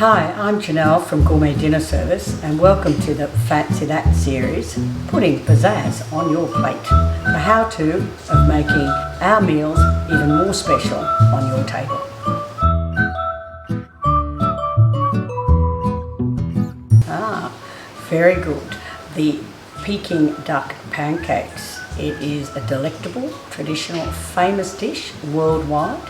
Hi, I'm Janel from Gourmet Dinner Service and welcome to the Fancy That series, putting pizzazz on your plate. The how-to of making our meals even more special on your table. Very good. The Peking Duck Pancakes. It is a delectable, traditional, famous dish worldwide.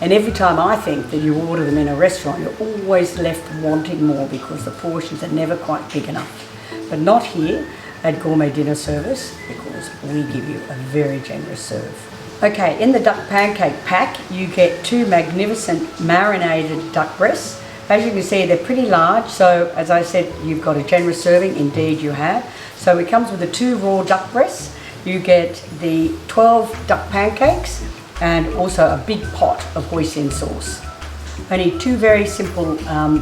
And every time I think that you order them in a restaurant, you're always left wanting more because the portions are never quite big enough. But not here at Gourmet Dinner Service, because we give you a very generous serve. Okay, in the duck pancake pack, you get 2 magnificent marinated duck breasts. As you can see, they're pretty large, so as I said, you've got a generous serving, indeed you have. So it comes with the 2 raw duck breasts. You get the 12 duck pancakes and also a big pot of hoisin sauce. Only 2 very simple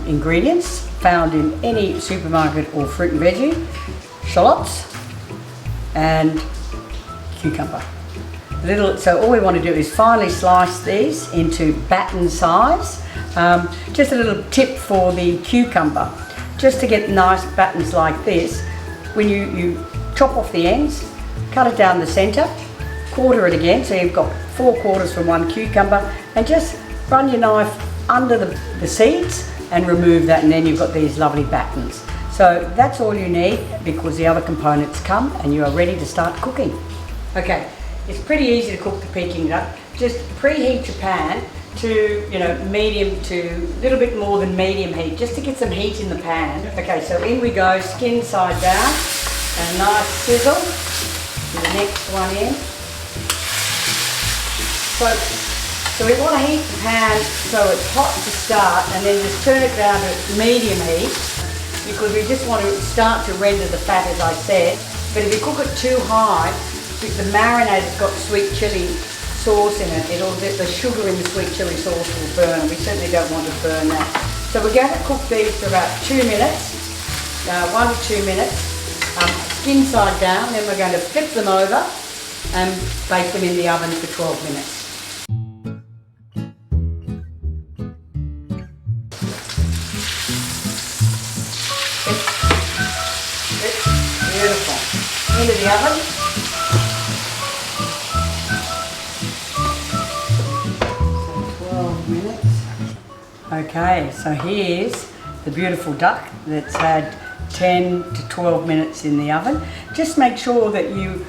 ingredients found in any supermarket or fruit and veggie: shallots and cucumber. So all we want to do is finely slice these into batten size. Just a little tip for the cucumber, just to get nice battens like this, when you chop off the ends, cut it down the centre, quarter it again, so you've got 4 quarters from 1 cucumber, and just run your knife under the seeds and remove that, and then you've got these lovely battens. So that's all you need, because the other components come and you are ready to start cooking. Okay, it's pretty easy to cook the Peking duck. Just preheat your pan to, medium to a little bit more than medium heat, just to get some heat in the pan. Okay, so in we go, skin side down, and a nice sizzle. The next one in. So we want to heat the pan so it's hot to start, and then just turn it down to medium heat, because we just want to start to render the fat, as I said. But if you cook it too high, the marinade's got sweet chilli sauce in it. The sugar in the sweet chilli sauce will burn. We certainly don't want to burn that. So we're going to cook these for about 2 minutes, 1 to 2 minutes, skin side down. Then we're going to flip them over and bake them in the oven for 12 minutes. It's beautiful. Into the oven. Okay, so here's the beautiful duck that's had 10 to 12 minutes in the oven. Just make sure that you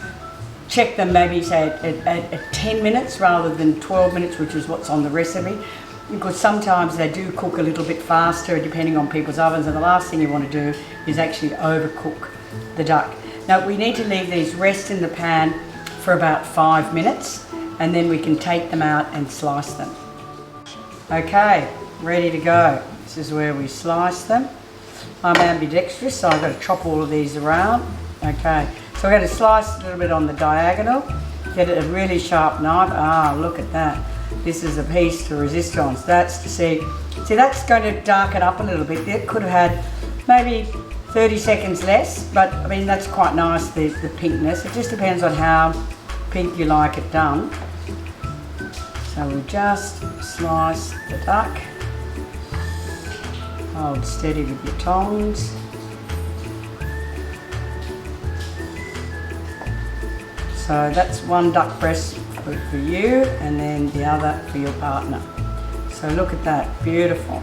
check them, maybe say at 10 minutes rather than 12 minutes, which is what's on the recipe, because sometimes they do cook a little bit faster depending on people's ovens, and the last thing you want to do is actually overcook the duck. Now we need to leave these rest in the pan for about 5 minutes, and then we can take them out and slice them. Okay, ready to go. This is where we slice them. I'm ambidextrous, so I've got to chop all of these around. Okay, so we're going to slice a little bit on the diagonal. Get a really sharp knife. Ah, look at that. This is a piece to resistance. That's to see, that's going to darken up a little bit. It could have had maybe 30 seconds less, but I mean, that's quite nice, the pinkness. It just depends on how pink you like it done. So we just slice the duck. Hold steady with your tongs. So that's 1 duck breast for you, and then the other for your partner. So look at that, beautiful.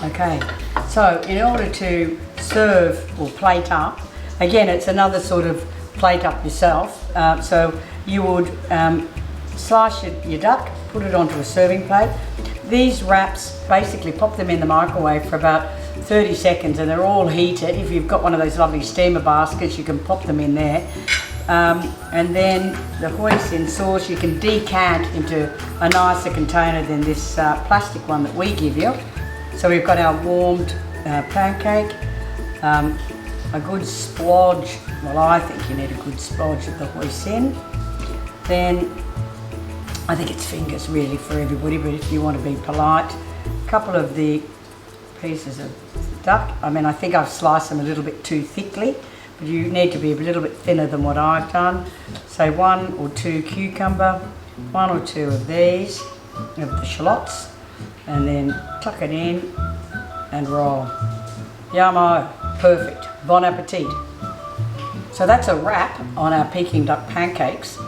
Okay, so in order to serve or plate up, again it's another sort of plate up yourself. So you would slice your duck, put it onto a serving plate. These wraps, basically pop them in the microwave for about 30 seconds, and they're all heated. If you've got one of those lovely steamer baskets, you can pop them in there. And then the hoisin sauce you can decant into a nicer container than this plastic one that we give you. So we've got our warmed pancake, a good splodge. Well, I think you need a good splodge of the hoisin. Then I think it's fingers really for everybody, but if you want to be polite, a couple of the pieces of duck. I mean, I think I've sliced them a little bit too thickly, but you need to be a little bit thinner than what I've done. So 1 or 2 cucumber, 1 or 2 of these, of the shallots, and then tuck it in and roll. Yummo, perfect. Bon appetit. So that's a wrap on our Peking duck pancakes.